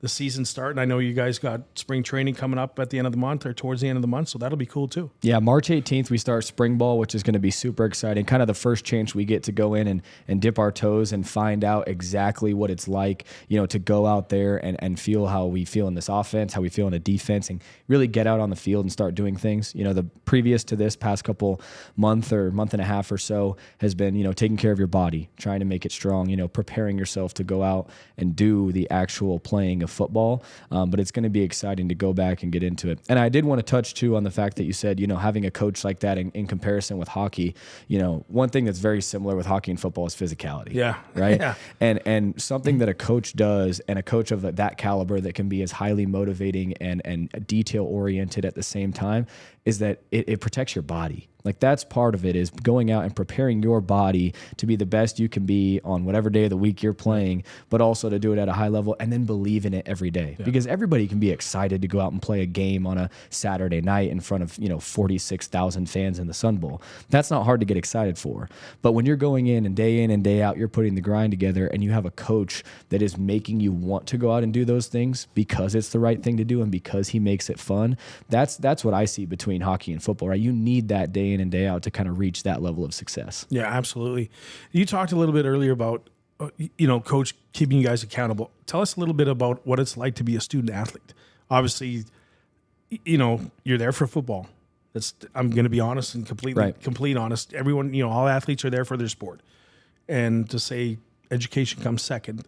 the season starting. I know you guys got spring training coming up at the end of the month or towards the end of the month, so that'll be cool too. Yeah, March 18th, we start spring ball, which is going to be super exciting. Kind of the first chance we get to go in and dip our toes and find out exactly what it's like, to go out there and feel how we feel in this offense, how we feel in a defense, and really get out on the field and start doing things. The previous to this past couple month and a half or so has been, taking care of your body, trying to make it strong, preparing yourself to go out and do the actual playing of football. But it's going to be exciting to go back and get into it. And I did want to touch too on the fact that you said, having a coach like that in comparison with hockey, one thing that's very similar with hockey and football is physicality. Yeah. Right. Yeah. And something that a coach does, and a coach of that caliber that can be as highly motivating and detail oriented at the same time, is that it protects your body. Like, that's part of it, is going out and preparing your body to be the best you can be on whatever day of the week you're playing, but also to do it at a high level and then believe in it every day. Yeah. Because everybody can be excited to go out and play a game on a Saturday night in front of, 46,000 fans in the Sun Bowl. That's not hard to get excited for. But when you're going in and day out, you're putting the grind together, and you have a coach that is making you want to go out and do those things because it's the right thing to do and because he makes it fun. That's what I see between hockey and football, right? You need that day in and day out to kind of reach that level of success. Yeah, absolutely. You talked a little bit earlier about, coach keeping you guys accountable. Tell us a little bit about what it's like to be a student athlete. Obviously, you're there for football. I'm going to be honest and complete honest. Everyone, all athletes are there for their sport. And to say education comes second,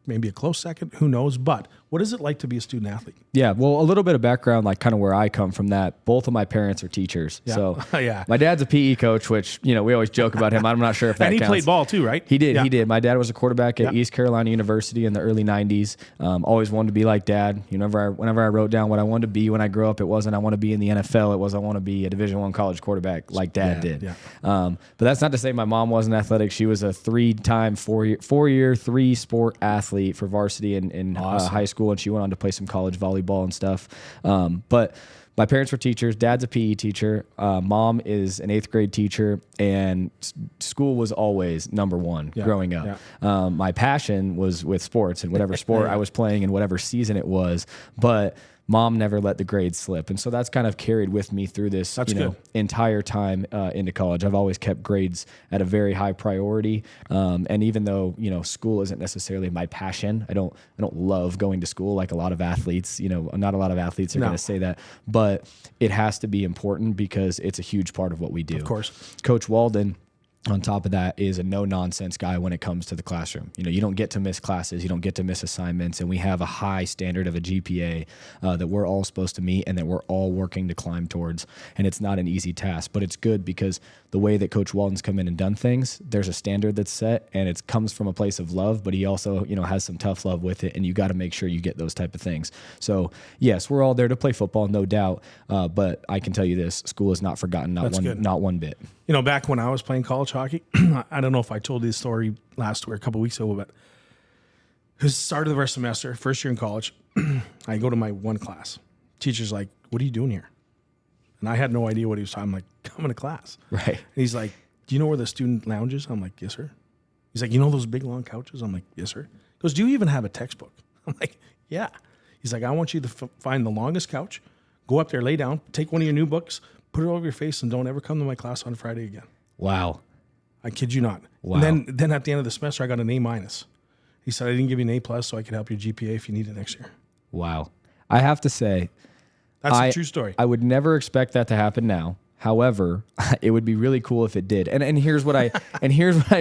maybe a close second, who knows? But What is it like to be a student athlete? Yeah, well, a little bit of background, like kind of where I come from that. Both of my parents are teachers. Yeah. So Yeah. my dad's a PE coach, which, we always joke about him. I'm not sure if that And he counts. played ball too, right? He did. Yeah. He did. My dad was a quarterback at Yeah. East Carolina University in the early 90s. Always wanted to be like dad. Whenever I wrote down what I wanted to be when I grew up, it wasn't I want to be in the NFL. It was I want to be a Division I college quarterback like dad did. Yeah. But that's not to say my mom wasn't athletic. She was a four-year, three-sport athlete for varsity in high school, and she went on to play some college volleyball and stuff. But my parents were teachers. Dad's a PE teacher. Mom is an 8th grade teacher, and school was always number one growing up. Yeah. My passion was with sports and whatever sport I was playing in whatever season it was, but Mom never let the grades slip. And so that's kind of carried with me through this entire time into college. I've always kept grades at a very high priority. And even though, school isn't necessarily my passion, I don't love going to school like a lot of athletes. Not a lot of athletes are going to say that, but it has to be important because it's a huge part of what we do. Of course. Coach Walden, on top of that, is a no-nonsense guy when it comes to the classroom. You don't get to miss classes. You don't get to miss assignments. And we have a high standard of a GPA that we're all supposed to meet and that we're all working to climb towards. And it's not an easy task, but it's good because the way that Coach Walden's come in and done things, there's a standard that's set, and it comes from a place of love, but he also, has some tough love with it, and you got to make sure you get those type of things. So, yes, we're all there to play football, no doubt, but I can tell you this, school is not forgotten, not one bit. Back when I was playing college hockey, I don't know if I told you this story last week, a couple of weeks ago, but it was the start of the semester, first year in college. I go to my one class. Teacher's like, "What are you doing here?" And I had no idea what he was talking. I'm like, "Coming to class." Right. And he's like, "Do you know where the student lounge is?" I'm like, "Yes, sir." He's like, "You know those big long couches?" I'm like, "Yes, sir." He goes, "Do you even have a textbook?" I'm like, "Yeah." He's like, "I want you to find the longest couch, go up there, lay down, take one of your new books, put it over your face, and don't ever come to my class on Friday again." Wow. I kid you not. Wow. And then at the end of the semester, I got an A-. He said, "I didn't give you an A+, so I could help your GPA if you need it next year." Wow. I have to say, That's a true story. I would never expect that to happen now. However, it would be really cool if it did. And here's what I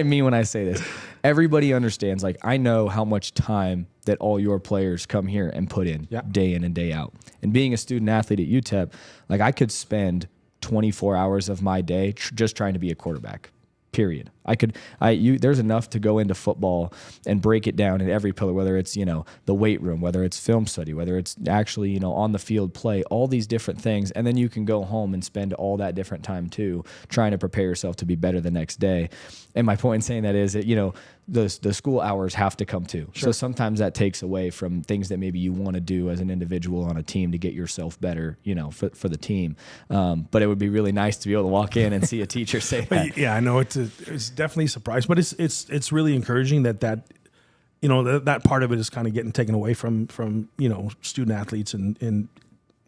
mean when I say this. Everybody understands, like, I know how much time that all your players come here and put in day in and day out. And being a student athlete at UTEP, like, I could spend 24 hours of my day just trying to be a quarterback. Period. There's enough to go into football and break it down in every pillar, whether it's, the weight room, whether it's film study, whether it's actually, on the field play, all these different things. And then you can go home and spend all that different time too, trying to prepare yourself to be better the next day. And my point in saying that is that, the school hours have to come too. Sure. So sometimes that takes away from things that maybe you want to do as an individual on a team to get yourself better, for the team. But it would be really nice to be able to walk in and see a teacher say that. Yeah, I know it's definitely a surprise, but it's really encouraging that that part of it is kind of getting taken away from student athletes and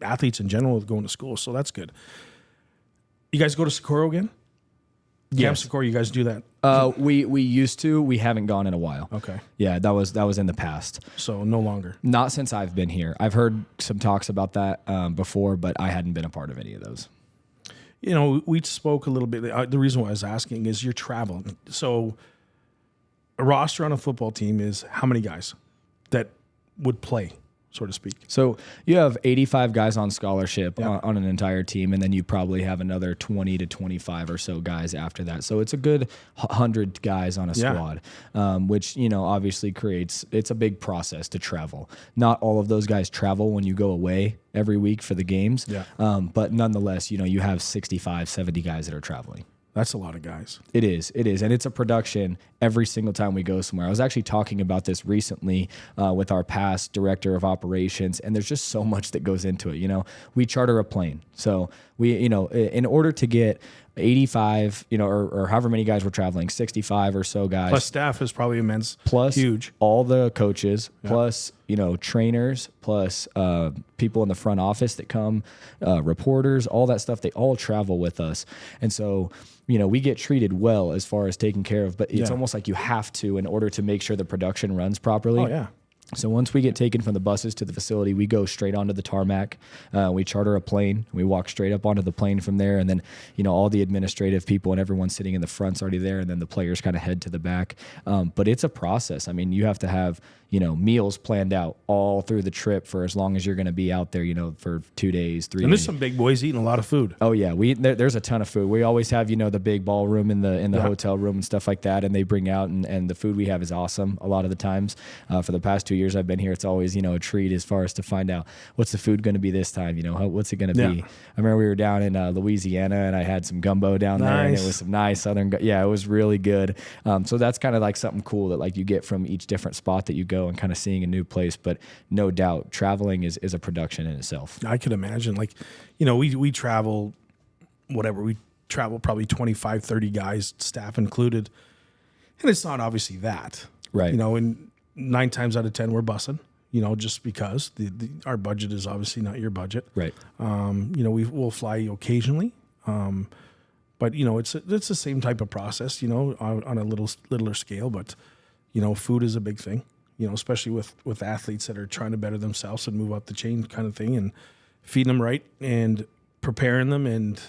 athletes in general going to school. So that's good. You guys go to Socorro again? Yes. Camp Socorro, you guys do that? We used to. We haven't gone in a while. Okay. Yeah, that was in the past. So no longer. Not since I've been here. I've heard some talks about that before, but I hadn't been a part of any of those. We spoke a little bit. The reason why I was asking is you're traveling. So a roster on a football team is how many guys that would play, so to speak? So you have 85 guys on scholarship on an entire team, and then you probably have another 20 to 25 or so guys after that. So it's a good 100 guys on a squad, which, obviously it's a big process to travel. Not all of those guys travel when you go away every week for the games, but nonetheless, you have 65, 70 guys that are traveling. That's a lot of guys. It is. And it's a production every single time we go somewhere. I was actually talking about this recently with our past director of operations, and there's just so much that goes into it. We charter a plane. So we, in order to get 85, or however many guys we're traveling, 65 or so guys. Plus staff is probably immense. Plus huge. All the coaches, plus, trainers, plus people in the front office that come, reporters, all that stuff, they all travel with us. And so, we get treated well as far as taken care of, but it's almost like you have to in order to make sure the production runs properly. Oh, yeah. So once we get taken from the buses to the facility, we go straight onto the tarmac. We charter a plane. We walk straight up onto the plane from there, and then all the administrative people and everyone sitting in the front's already there, and then the players kind of head to the back. But it's a process. I mean, you have to have meals planned out all through the trip for as long as you're going to be out there. For 2 days, 3 days. And there's some big boys eating a lot of food. Oh yeah, there's a ton of food. We always have the big ballroom in the hotel room and stuff like that, and they bring out and the food we have is awesome. A lot of the times, for the past 2 years I've been here, it's always a treat as far as to find out what's the food going to be this time. What's it going to be? I remember we were down in Louisiana and I had some gumbo down there, and it was some nice southern. Yeah, it was really good. So that's kind of like something cool that like you get from each different spot that you go and kind of seeing a new place. But no doubt, traveling is a production in itself. I could imagine, like, we travel, whatever, we travel probably 25, 30 guys, staff included. And it's not obviously that. Right. And 9 times out of 10, we're bussing, just because our budget is obviously not your budget. Right. We'll fly occasionally. But, it's the same type of process, on a littler scale. But, food is a big thing, especially with athletes that are trying to better themselves and move up the chain kind of thing, and feeding them right and preparing them and,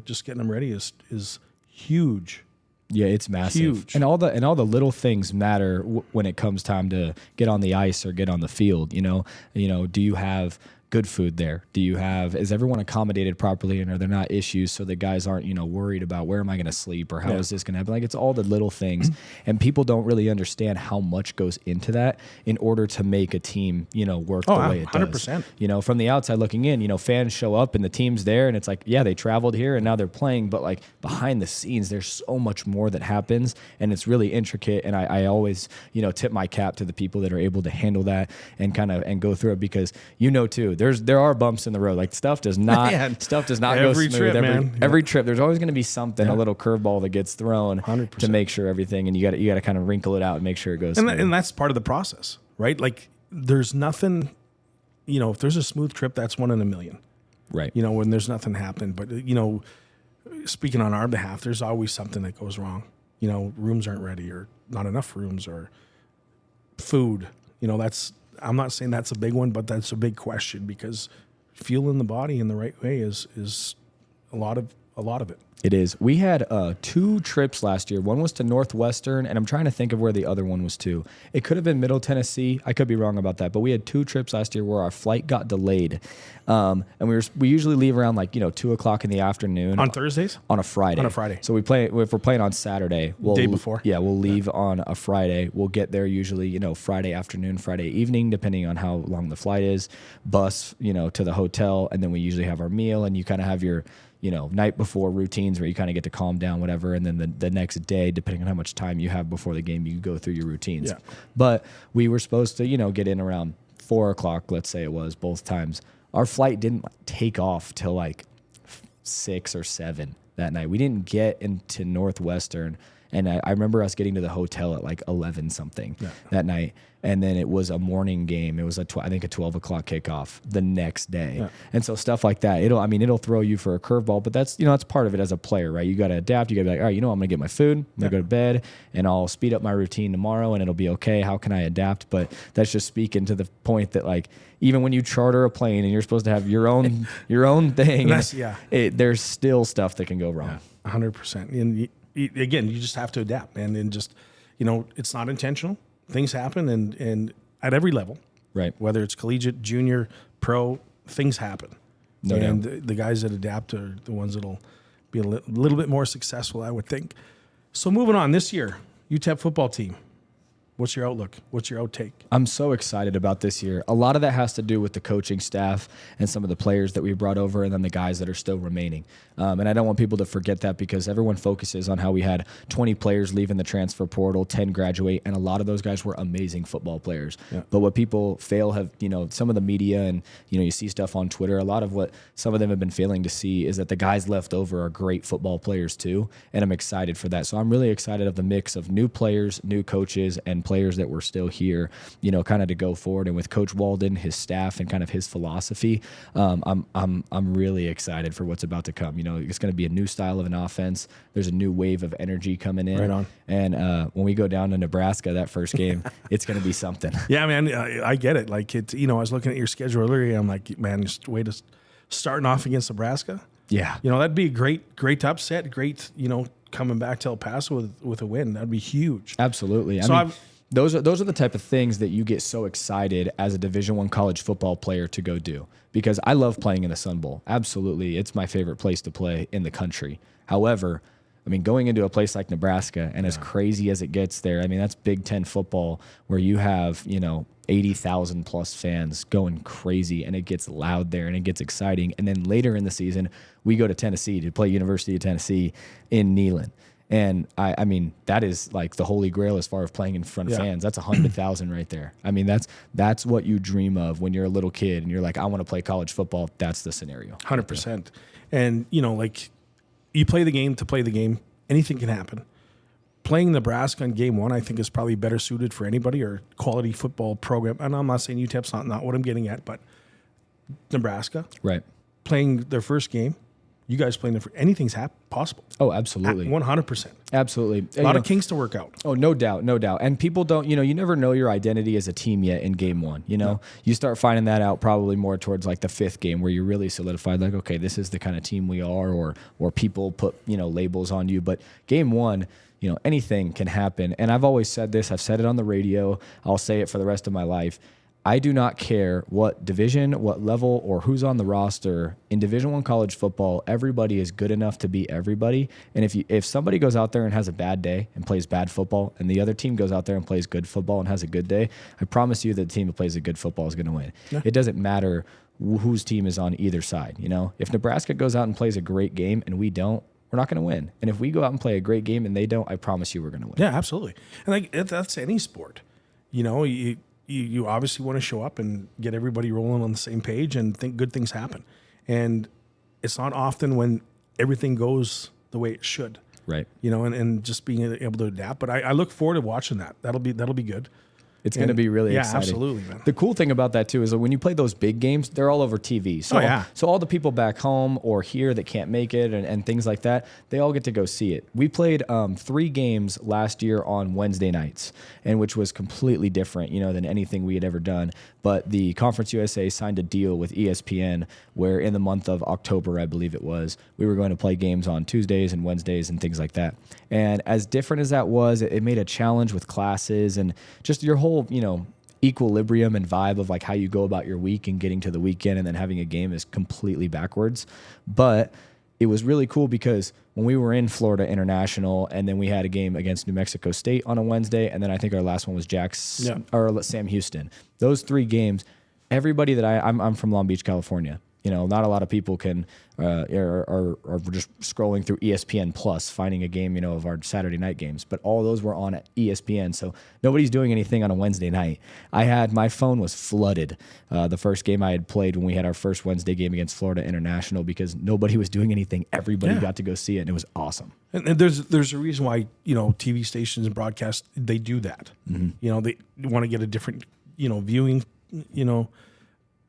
just getting them ready is huge. Yeah, it's massive. Huge. And all the little things matter when it comes time to get on the ice or get on the field. Do you have good food there? Is everyone accommodated properly, and are there not issues so the guys aren't, worried about where am I going to sleep or how is this going to happen? Like, it's all the little things, and people don't really understand how much goes into that in order to make a team, work the way it 100%. does. From the outside looking in, fans show up and the team's there and it's like, yeah, they traveled here and now they're playing, but like behind the scenes, there's so much more that happens, and it's really intricate. And I always, tip my cap to the people that are able to handle that and go through it, because too, there are bumps in the road. Like stuff does not go smooth trip, man. every trip. There's always going to be something, a little curveball that gets thrown 100%. to make sure everything, and you got to kind of wrinkle it out and make sure it goes smooth. And that's part of the process, right? Like, there's nothing, if there's a smooth trip, that's 1 in a million, right? When there's nothing happening. But speaking on our behalf, there's always something that goes wrong. Rooms aren't ready, or not enough rooms, or food. I'm not saying that's a big one, but that's a big question, because fueling the body in the right way is a lot of it. It is. We had 2 trips last year. One was to Northwestern, and I'm trying to think of where the other one was to. It could have been Middle Tennessee. I could be wrong about that. But we had 2 trips last year where our flight got delayed. And we usually leave around 2 o'clock in the afternoon. On Thursdays? On a Friday. On a Friday. So if we're playing on Saturday. Day before? Yeah, we'll leave on a Friday. We'll get there usually, Friday afternoon, Friday evening, depending on how long the flight is. Bus, to the hotel, and then we usually have our meal, and you kind of have your night before routines where you kind of get to calm down, whatever. And then the next day, depending on how much time you have before the game, you go through your routines. Yeah. But we were supposed to, get in around 4 o'clock, let's say it was, both times. Our flight didn't take off till 6 or 7 that night. We didn't get into Northwestern. And I remember us getting to the hotel at 11 something that night. And then it was a morning game. It was I think a 12 o'clock kickoff the next day. Yeah. And so stuff like that, it'll throw you for a curveball, but that's, that's part of it as a player, right? You got to adapt. You got to be like, all right, I'm going to get my food. I'm going to go to bed, and I'll speed up my routine tomorrow, and it'll be okay. How can I adapt? But that's just speaking to the point that even when you charter a plane and you're supposed to have your own thing, there's still stuff that can go wrong. 100%. And again, you just have to adapt, man. And just, it's not intentional. Things happen, and at every level, right? Whether it's collegiate, junior, pro, things happen. No and doubt. The guys that adapt are the ones that'll be a little bit more successful, I would think. So moving on, this year, UTEP football team. What's your outlook? What's your outtake? I'm so excited about this year. A lot of that has to do with the coaching staff and some of the players that we brought over, and then the guys that are still remaining. And I don't want people to forget that, because everyone focuses on how we had 20 players leaving the transfer portal, 10 graduate, and a lot of those guys were amazing football players. Yeah. But what people some of the media and, you see stuff on Twitter, a lot of what some of them have been failing to see is that the guys left over are great football players too, and I'm excited for that. So I'm really excited of the mix of new players, new coaches, and players that were still here, kind of to go forward. And with Coach Walden, his staff, and kind of his philosophy, I'm really excited for what's about to come. It's going to be a new style of an offense. There's a new wave of energy coming in. Right on. And when we go down to Nebraska that first game, it's going to be something. Yeah, man, I get it. Like I was looking at your schedule earlier. I'm like, man, just wait to starting off against Nebraska. Yeah. That'd be a great upset. Great, coming back to El Paso with a win. That'd be huge. Absolutely. Those are the type of things that you get so excited as a Division I college football player to go do, because I love playing in the Sun Bowl. Absolutely. It's my favorite place to play in the country. However, going into a place like Nebraska, and as crazy as it gets there, that's Big Ten football where you have, 80,000 plus fans going crazy, and it gets loud there and it gets exciting. And then later in the season, we go to Tennessee to play University of Tennessee in Neyland. And that is like the holy grail as far as playing in front of fans. That's 100,000 right there. That's what you dream of when you're a little kid and you're like, I want to play college football. That's the scenario. 100%. And, you play the game to play the game. Anything can happen. Playing Nebraska in game one, I think, is probably better suited for anybody or quality football program. And I'm not saying UTEP's not what I'm getting at, but Nebraska. Right. Playing their first game, you guys playing anything's possible. Oh, absolutely. 100%. Absolutely. A lot of kinks to work out. Oh, no doubt. No doubt. And people don't, you never know your identity as a team yet in game one. You start finding that out probably more towards like the fifth game where you're really solidified, like, okay, this is the kind of team we are, or people put, labels on you. But game one, anything can happen. And I've always said this, I've said it on the radio, I'll say it for the rest of my life. I do not care what division, what level, or who's on the roster. In Division I college football, everybody is good enough to beat everybody. And if somebody goes out there and has a bad day and plays bad football, and the other team goes out there and plays good football and has a good day, I promise you that the team that plays a good football is going to win. Yeah. It doesn't matter whose team is on either side. If Nebraska goes out and plays a great game and we don't, we're not going to win. And if we go out and play a great game and they don't, I promise you we're going to win. Yeah, absolutely. And that's any sport. You obviously want to show up and get everybody rolling on the same page and think good things happen. And it's not often when everything goes the way it should. Right. And just being able to adapt. But I look forward to watching that. That'll be good. It's going to be really exciting. Yeah, absolutely, man. The cool thing about that, too, is that when you play those big games, they're all over TV. So, So all the people back home or here that can't make it and things like that, they all get to go see it. We played 3 games last year on Wednesday nights, and which was completely different, than anything we had ever done. But the Conference USA signed a deal with ESPN where in the month of October, I believe it was, we were going to play games on Tuesdays and Wednesdays and things like that. And as different as that was, it made a challenge with classes and just your whole, equilibrium and vibe of like how you go about your week and getting to the weekend and then having a game is completely backwards. But it was really cool because when we were in Florida International and then we had a game against New Mexico State on a Wednesday, and then I think our last one was or Sam Houston. Those 3 games, everybody that I'm from Long Beach, California. Not a lot of people can are just scrolling through ESPN Plus, finding a game, of our Saturday night games. But all those were on at ESPN, so nobody's doing anything on a Wednesday night. My phone was flooded the first game I had played when we had our first Wednesday game against Florida International because nobody was doing anything. Everybody got to go see it, and it was awesome. And there's a reason why TV stations and broadcasts they do that. Mm-hmm. They want to get a different viewing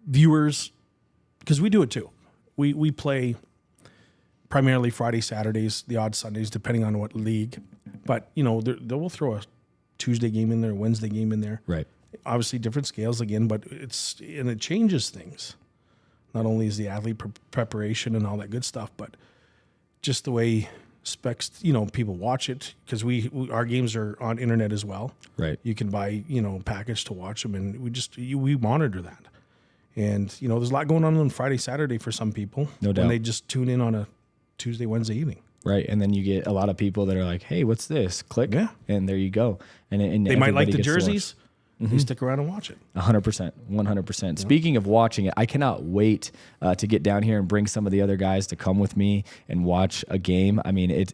viewers. Because we do it too. We play primarily Friday, Saturdays, the odd Sundays, depending on what league. But, they will throw a Tuesday game in there, Wednesday game in there. Right. Obviously different scales again, but it changes things. Not only is the athlete preparation and all that good stuff, but just the way specs, people watch it. Because our games are on internet as well. Right. You can buy, package to watch them, and we monitor that. And, there's a lot going on Friday, Saturday for some people. No doubt. When they just tune in on a Tuesday, Wednesday evening. Right. And then you get a lot of people that are like, hey, what's this? Click. Yeah. And there you go. And they might like the jerseys. They stick around and watch it. 100%. 100%. Yeah. Speaking of watching it, I cannot wait to get down here and bring some of the other guys to come with me and watch a game. I mean,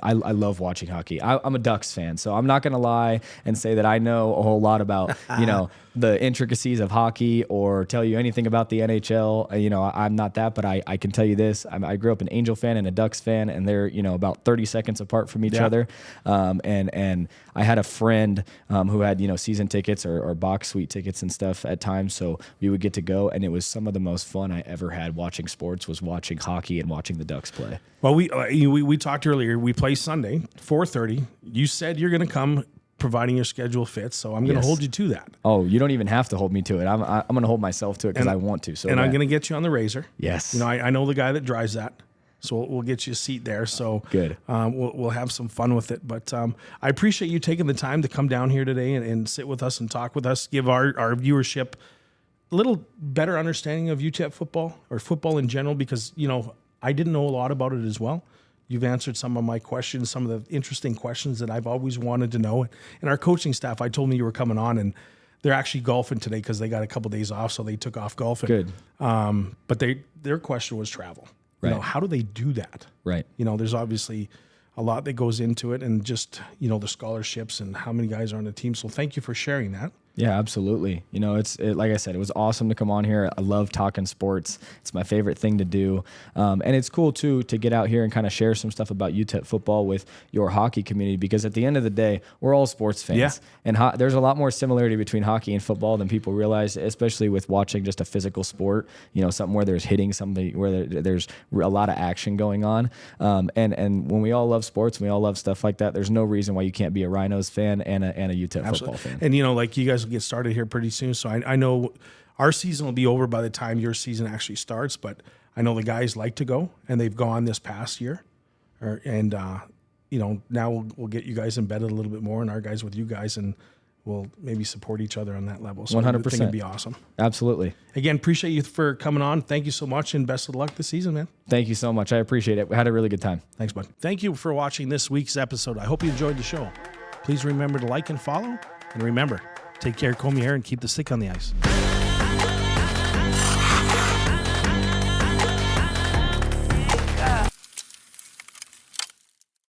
I love watching hockey. I'm a Ducks fan, so I'm not going to lie and say that I know a whole lot about, the intricacies of hockey or tell you anything about the NHL. You know, I'm not that, but I can tell you this. I grew up an Angel fan and a Ducks fan, and they're, you know, about 30 seconds apart from each other. And I had a friend who had, you know, season tickets or box suite tickets and stuff at times, so we would get to go, and it was some of the most fun I ever had watching sports was watching hockey and watching the Ducks play. Well, we talked earlier. We play Sunday, 4:30. You said you're going to come, providing your schedule fits. So I'm going to hold you to that. Oh, you don't even have to hold me to it. I'm going to hold myself to it because I want to. So, and I'm going to get you on the Razor. Yes. You know, I know the guy that drives that, so we'll get you a seat there. So good. We'll have some fun with it. But I appreciate you taking the time to come down here today and sit with us and talk with us, give our viewership a little better understanding of UTEP football or football in general, because, you know, I didn't know a lot about it as well. You've answered some of my questions, some of the interesting questions that I've always wanted to know. And our coaching staff, I told me you were coming on, and they're actually golfing today because they got a couple days off, so they took off golfing. Good. But their question was travel. Right. You know, how do they do that? Right. You know, there's obviously a lot that goes into it, and just, you know, the scholarships and how many guys are on the team. So thank you for sharing that. Yeah, absolutely. You know, like I said, it was awesome to come on here. I love talking sports. It's my favorite thing to do. And it's cool, too, to get out here and kind of share some stuff about UTEP football with your hockey community, because at the end of the day, we're all sports fans. Yeah. And there's a lot more similarity between hockey and football than people realize, especially with watching just a physical sport, you know, something where there's hitting, something where there's a lot of action going on. And when we all love sports and we all love stuff like that, there's no reason why you can't be a Rhinos fan and a UTEP football fan. And, you know, like, you guys will get started here pretty soon. So I know our season will be over by the time your season actually starts, but I know the guys like to go, and they've gone this past year. And you know, now we'll get you guys embedded a little bit more, and our guys with you guys, and we'll maybe support each other on that level. So 100%. I think it'd be awesome. Absolutely. Again, appreciate you for coming on. Thank you so much, and best of luck this season, man. Thank you so much. I appreciate it. We had a really good time. Thanks, bud. Thank you for watching this week's episode. I hope you enjoyed the show. Please remember to like and follow, and remember, take care, comb your hair, and keep the stick on the ice.